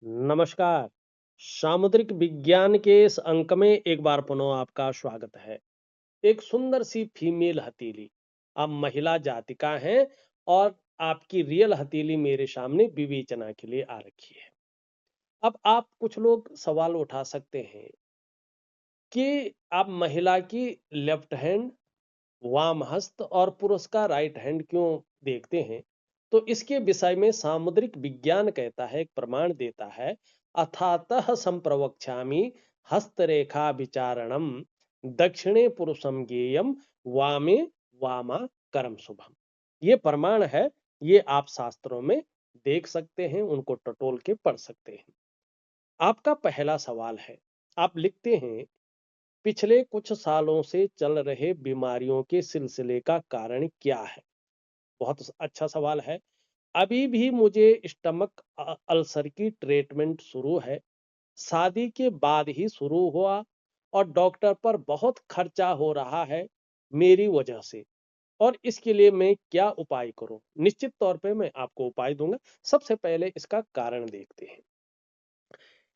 नमस्कार। सामुद्रिक विज्ञान के इस अंक में एक बार पुनः आपका स्वागत है। एक सुंदर सी फीमेल हथेली, आप महिला जातिका हैं और आपकी रियल हथेली मेरे सामने विवेचना के लिए आ रखी है। अब आप कुछ लोग सवाल उठा सकते हैं कि आप महिला की लेफ्ट हैंड, वाम हस्त और पुरुष का राइट हैंड क्यों देखते हैं? तो इसके विषय में सामुद्रिक विज्ञान कहता है, एक प्रमाण देता है, अथातः संप्रवक्ष्यामि हस्तरेखा विचारणम दक्षिणे पुरुषम ज्ञेयम वामे वामा करम शुभम। ये प्रमाण है, ये आप शास्त्रों में देख सकते हैं, उनको टटोल के पढ़ सकते हैं। आपका पहला सवाल है, आप लिखते हैं, पिछले कुछ सालों से चल रहे बीमारियों के सिलसिले का कारण क्या है? बहुत अच्छा सवाल है। अभी भी मुझे स्टमक अल्सर की ट्रीटमेंट शुरू है। शादी के बाद ही शुरू हुआ और डॉक्टर पर बहुत खर्चा हो रहा है मेरी वजह से। और इसके लिए मैं क्या उपाय करूं? निश्चित तौर पे मैं आपको उपाय दूंगा। सबसे पहले इसका कारण देखते हैं।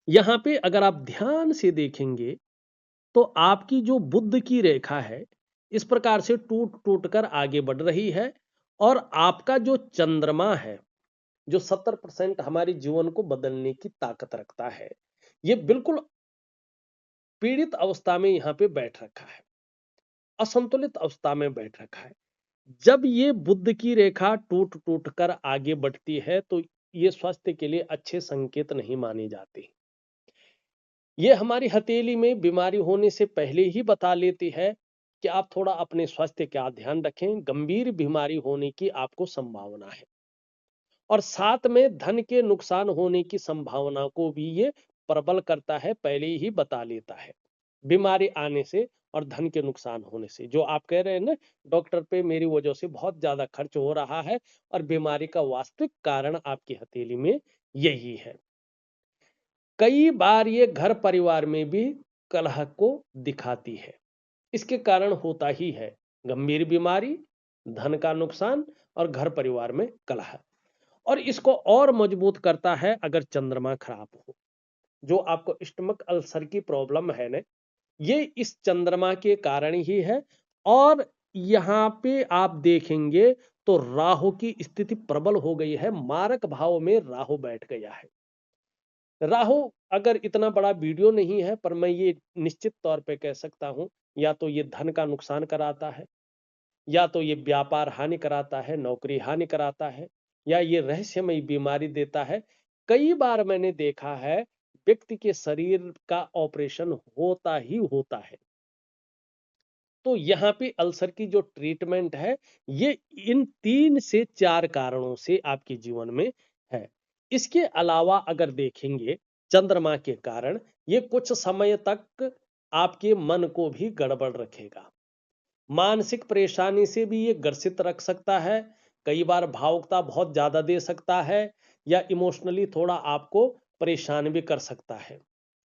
यहाँ पे अगर आप ध्यान से देखेंगे तो आपकी जो बुद्ध की रेखा है, इस प्रकार से टूट टूट कर आगे बढ़ रही है और आपका जो चंद्रमा है, जो 70% हमारे जीवन को बदलने की ताकत रखता है, ये बिल्कुल पीड़ित अवस्था में यहाँ पे बैठ रखा है, असंतुलित अवस्था में बैठ रखा है। जब ये बुद्ध की रेखा टूट टूट कर आगे बढ़ती है तो ये स्वास्थ्य के लिए अच्छे संकेत नहीं माने जाते। ये हमारी हथेली में बीमारी होने से पहले ही बता लेती है कि आप थोड़ा अपने स्वास्थ्य का ध्यान रखें, गंभीर बीमारी होने की आपको संभावना है। और साथ में धन के नुकसान होने की संभावना को भी ये प्रबल करता है, पहले ही बता लेता है बीमारी आने से और धन के नुकसान होने से। जो आप कह रहे हैं ना, डॉक्टर पे मेरी वजह से बहुत ज्यादा खर्च हो रहा है, और बीमारी का वास्तविक कारण आपकी हथेली में यही है। कई बार ये घर परिवार में भी कलह को दिखाती है। इसके कारण होता ही है गंभीर बीमारी, धन का नुकसान और घर परिवार में कलह। और इसको और मजबूत करता है अगर चंद्रमा खराब हो। जो आपको स्टमक अल्सर की प्रॉब्लम है ना, ये इस चंद्रमा के कारण ही है। और यहाँ पे आप देखेंगे तो राहु की स्थिति प्रबल हो गई है, मारक भाव में राहु बैठ गया है। राहु अगर इतना बड़ा वीडियो नहीं है, पर मैं ये निश्चित तौर पे कह सकता हूं, या तो ये धन का नुकसान कराता है, या तो ये व्यापार हानि कराता है, नौकरी हानि कराता है, या ये रहस्यमयी बीमारी देता है। कई बार मैंने देखा है व्यक्ति के शरीर का ऑपरेशन होता ही होता है। तो यहाँ पे अल्सर की जो ट्रीटमेंट है, ये इन 3 से 4 कारणों से आपके जीवन में है। इसके अलावा अगर देखेंगे, चंद्रमा के कारण ये कुछ समय तक आपके मन को भी गड़बड़ रखेगा। मानसिक परेशानी से भी ये ग्रसित रख सकता है। कई बार भावुकता बहुत ज्यादा दे सकता है, या इमोशनली थोड़ा आपको परेशान भी कर सकता है।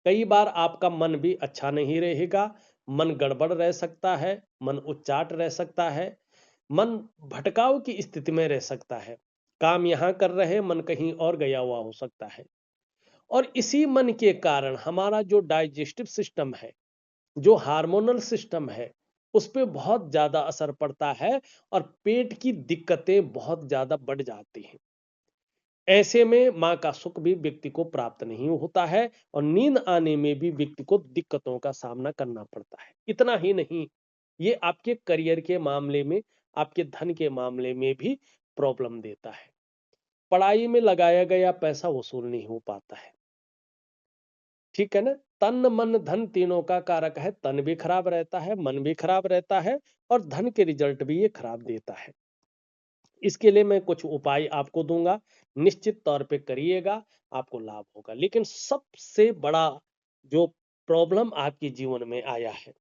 कई बार आपका मन भी अच्छा नहीं रहेगा, मन गड़बड़ रह सकता है, मन उच्चाट रह सकता है, मन भटकाव की स्थिति में रह सकता है। काम यहां कर रहे, मन कहीं और गया हुआ हो सकता है। और इसी मन के कारण हमारा जो डाइजेस्टिव सिस्टम है, जो हार्मोनल सिस्टम है, उस पे बहुत ज्यादा असर पड़ता है और पेट की दिक्कतें बहुत ज्यादा बढ़ जाती हैं। ऐसे में मां का सुख भी व्यक्ति को प्राप्त नहीं होता है और नींद आने में भी व्यक्ति को दिक्कतों का सामना करना पड़ता है। इतना ही नहीं, ये आपके करियर के मामले में, आपके धन के मामले में भी प्रॉब्लम देता है। पढ़ाई में लगाया गया पैसा वसूल नहीं हो पाता है। ठीक है ना? तन मन धन तीनों का कारक है। तन भी खराब रहता है, मन भी खराब रहता है, और धन के रिजल्ट भी ये खराब देता है। इसके लिए मैं कुछ उपाय आपको दूंगा, निश्चित तौर पे करिएगा, आपको लाभ होगा। लेकिन सबसे बड़ा जो प्रॉब्लम आपके जीवन में आया है,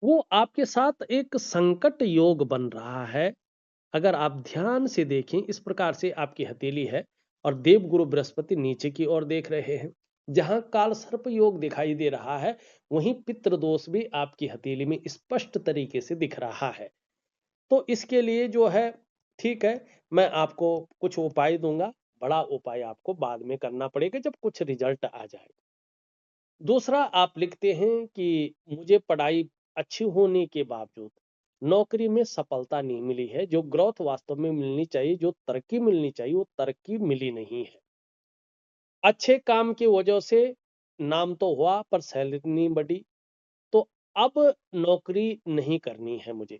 वो आपके साथ एक संकट योग बन रहा है। अगर आप ध्यान से देखें, इस प्रकार से आपकी हथेली है और देवगुरु बृहस्पति नीचे की ओर देख रहे हैं। जहां काल सर्प योग दिखाई दे रहा है, वहीं पितृ दोष भी आपकी हथेली में स्पष्ट तरीके से दिख रहा है। तो इसके लिए जो है, ठीक है, मैं आपको कुछ उपाय दूंगा, बड़ा उपाय आपको बाद में करना पड़ेगा जब कुछ रिजल्ट आ जाए। दूसरा आप लिखते हैं कि मुझे पढ़ाई अच्छी होने के बावजूद नौकरी में सफलता नहीं मिली है, जो ग्रोथ वास्तव में मिलनी चाहिए, जो तरक्की मिलनी चाहिए, वो तरक्की मिली नहीं है। अच्छे काम की वजह से नाम तो हुआ पर सैलरी नहीं बढ़ी, तो अब नौकरी नहीं करनी है मुझे।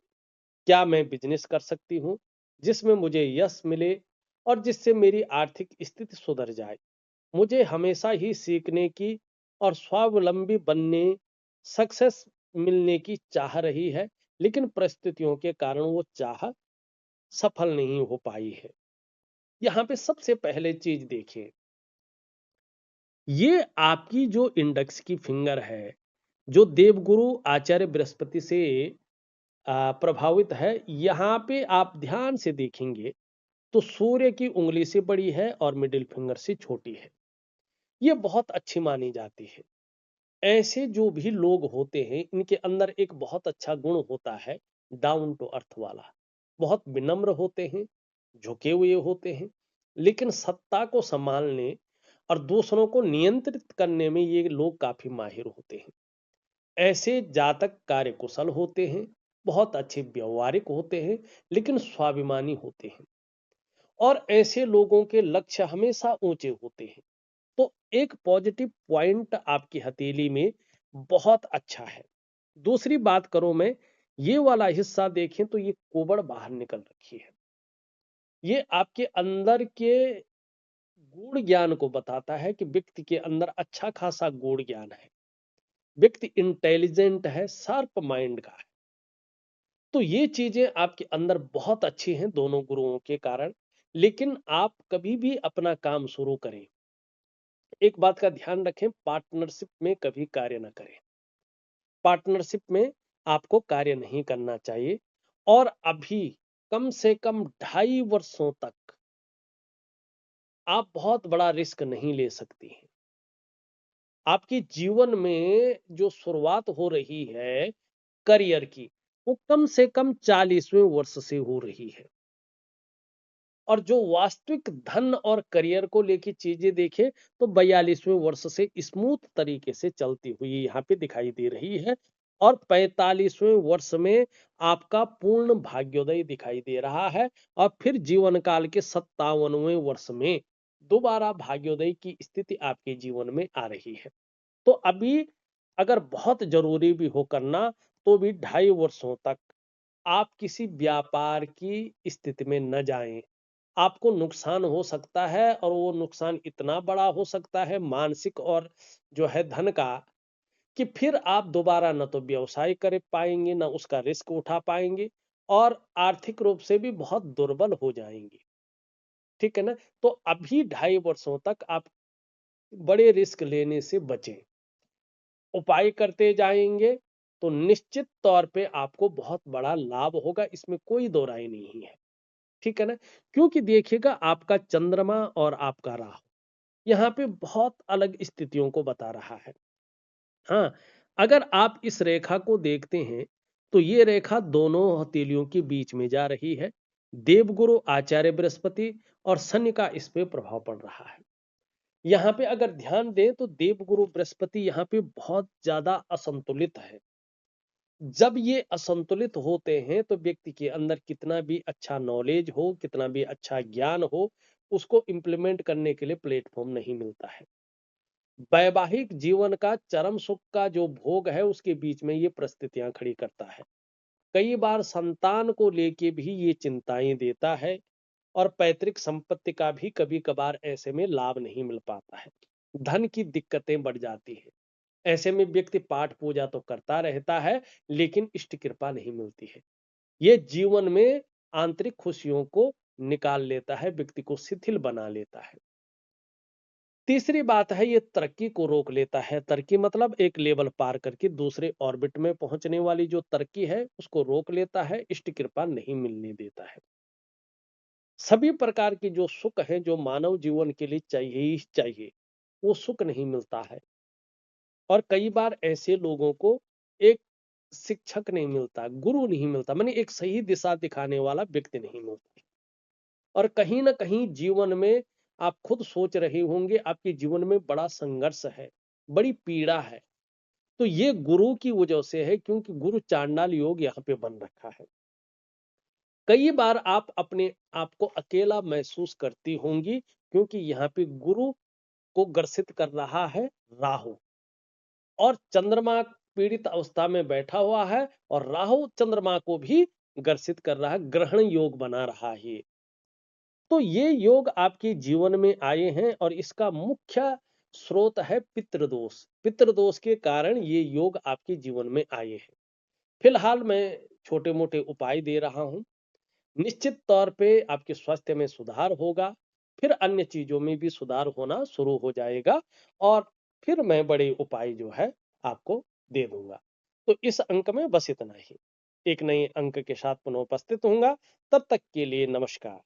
क्या मैं बिजनेस कर सकती हूँ जिसमें मुझे यश मिले और जिससे मेरी आर्थिक स्थिति सुधर जाए। मुझे हमेशा ही सीखने की और स्वावलंबी बनने, सक्सेस मिलने की चाह रही है, लेकिन परिस्थितियों के कारण वो चाह सफल नहीं हो पाई है। यहाँ पे सबसे पहले चीज देखिए, ये आपकी जो इंडेक्स की फिंगर है, जो देवगुरु आचार्य बृहस्पति से प्रभावित है, यहाँ पे आप ध्यान से देखेंगे तो सूर्य की उंगली से बड़ी है और मिडिल फिंगर से छोटी है। ये बहुत अच्छी मानी जाती है। ऐसे जो भी लोग होते हैं, इनके अंदर एक बहुत अच्छा गुण होता है, डाउन टू अर्थ वाला। बहुत विनम्र होते हैं, झुके हुए होते हैं, लेकिन सत्ता को संभालने और दूसरों को नियंत्रित करने में ये लोग काफी माहिर होते हैं। ऐसे जातक कार्यकुशल होते हैं, बहुत अच्छे व्यवहारिक होते हैं, लेकिन स्वाभिमानी होते हैं और ऐसे लोगों के लक्ष्य हमेशा ऊंचे होते हैं। तो एक पॉजिटिव पॉइंट आपकी हथेली में बहुत अच्छा है। दूसरी बात करूं मैं, ये वाला हिस्सा देखें तो ये कोबड़ बाहर निकल रखी है। ये आपके अंदर के गूढ़ ज्ञान को बताता है कि व्यक्ति के अंदर अच्छा खासा गूढ़ ज्ञान है, व्यक्ति इंटेलिजेंट है, शार्प माइंड का है। तो ये चीजें आपके अंदर बहुत अच्छी हैं दोनों गुरुओं के कारण। लेकिन आप कभी भी अपना काम शुरू करें, एक बात का ध्यान रखें, पार्टनरशिप में कभी कार्य ना करें। पार्टनरशिप में आपको कार्य नहीं करना चाहिए और अभी कम से कम 2.5 वर्षों तक आप बहुत बड़ा रिस्क नहीं ले सकती हैं। आपके जीवन में जो शुरुआत हो रही है करियर की, वो कम से कम 40वें वर्ष से हो रही है। और जो वास्तविक धन और करियर को लेके चीजें देखें तो 42वें वर्ष से स्मूथ तरीके से चलती हुई यहाँ पे दिखाई दे रही है और 45वें वर्ष में आपका पूर्ण भाग्योदय दिखाई दे रहा है और फिर जीवन काल के 57वें वर्ष में दोबारा भाग्योदय की स्थिति आपके जीवन में आ रही है। तो अभी अगर बहुत जरूरी भी हो करना तो भी 2.5 वर्षों तक आप किसी व्यापार की स्थिति में न जाएं। आपको नुकसान हो सकता है और वो नुकसान इतना बड़ा हो सकता है मानसिक और जो है धन का, कि फिर आप दोबारा न तो व्यवसाय कर पाएंगे, न उसका रिस्क उठा पाएंगे और आर्थिक रूप से भी बहुत दुर्बल हो जाएंगे। ठीक है ना? तो अभी 2.5 वर्षों तक आप बड़े रिस्क लेने से बचें। उपाय करते जाएंगे तो निश्चित तौर पे आपको बहुत बड़ा लाभ होगा, इसमें कोई दो राय नहीं है। ठीक है ना? क्योंकि देखिएगा आपका चंद्रमा और आपका राहु यहाँ पे बहुत अलग स्थितियों को बता रहा है। हाँ, अगर आप इस रेखा को देखते हैं तो ये रेखा दोनों हथेलियों के बीच में जा रही है। देवगुरु आचार्य बृहस्पति और शनि का इस पे प्रभाव पड़ रहा है। यहाँ पे अगर ध्यान दें तो देवगुरु बृहस्पति यहाँ पे बहुत ज्यादा असंतुलित है। जब ये असंतुलित होते हैं तो व्यक्ति के अंदर कितना भी अच्छा नॉलेज हो, कितना भी अच्छा ज्ञान हो, उसको इंप्लीमेंट करने के लिए प्लेटफॉर्म नहीं मिलता है। वैवाहिक जीवन का चरम सुख का जो भोग है उसके बीच में ये परिस्थितियां खड़ी करता है। कई बार संतान को लेके भी ये चिंताएं देता है और पैतृक संपत्ति का भी कभी कभार ऐसे में लाभ नहीं मिल पाता है। धन की दिक्कतें बढ़ जाती है। ऐसे में व्यक्ति पाठ पूजा तो करता रहता है लेकिन इष्ट कृपा नहीं मिलती है। ये जीवन में आंतरिक खुशियों को निकाल लेता है, व्यक्ति को शिथिल बना लेता है। तीसरी बात है, ये तरक्की को रोक लेता है। तरक्की मतलब एक लेवल पार करके दूसरे ऑर्बिट में पहुंचने वाली जो तरक्की है उसको रोक लेता है, इष्ट कृपा नहीं मिलने देता है। सभी प्रकार के जो सुख हैं जो मानव जीवन के लिए चाहिए ही चाहिए, वो सुख नहीं मिलता है। और कई बार ऐसे लोगों को एक शिक्षक नहीं मिलता, गुरु नहीं मिलता, माने एक सही दिशा दिखाने वाला व्यक्ति नहीं मिलता। और कहीं ना कहीं जीवन में आप खुद सोच रहे होंगे आपके जीवन में बड़ा संघर्ष है, बड़ी पीड़ा है। तो ये गुरु की वजह से है, क्योंकि गुरु चांडाल योग यहाँ पे बन रखा है। कई बार आप अपने आप को अकेला महसूस करती होंगी, क्योंकि यहाँ पे गुरु को ग्रसित कर रहा है राहु, और चंद्रमा पीड़ित अवस्था में बैठा हुआ है, और राहु चंद्रमा को भी ग्रसित कर रहा है, ग्रहण योग बना रहा है। तो ये योग आपके जीवन में आए हैं, और इसका मुख्य स्रोत है पितृदोष। पितृदोष के कारण ये योग आपके जीवन में आए हैं। फिलहाल मैं छोटे मोटे उपाय दे रहा हूं, निश्चित तौर पे आपके स्वास्थ्य में सुधार होगा, फिर अन्य चीजों में भी सुधार होना शुरू हो जाएगा, और फिर मैं बड़े उपाय जो है आपको दे दूंगा। तो इस अंक में बस इतना ही। एक नए अंक के साथ पुनः उपस्थित होऊंगा। तब तक के लिए नमस्कार।